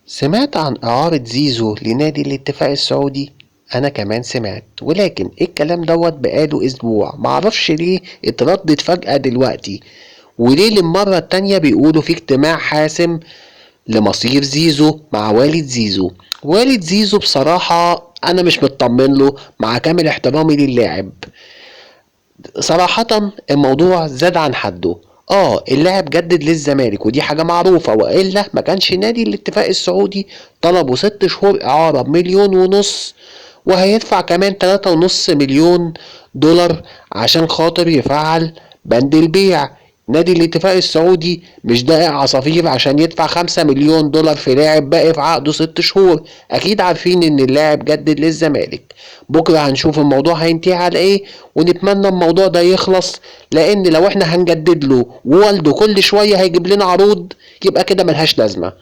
سمعت عن إعارة زيزو لنادي الاتفاق السعودي؟ أنا كمان سمعت، ولكن الكلام دوت بقاله أسبوع، معرفش ليه اتردد فجأة دلوقتي، وليه للمرة التانية بيقولوا في اجتماع حاسم لمصير زيزو مع والد زيزو. والد زيزو بصراحة أنا مش مطمن له، مع كامل احترامي للاعب. صراحة الموضوع زاد عن حده. اللاعب جدد للزمالك ودي حاجة معروفة، وإلا ما كانش نادي الاتفاق السعودي طلبوا 6 شهور إعارة ب1.5 مليون، وهيدفع كمان 3.5 مليون دولار عشان خاطر يفعل بند البيع. نادي الاتفاق السعودي مش دائع عصافير عشان يدفع 5 مليون دولار في لاعب باقي في عقده 6 شهور. اكيد عارفين ان اللاعب جدد للزمالك. بكرة هنشوف الموضوع هينتهي على ايه، ونتمنى الموضوع ده يخلص، لان لو احنا هنجدد له ووالده كل شوية هيجيب لنا عروض، يبقى كده ملهاش لازمة.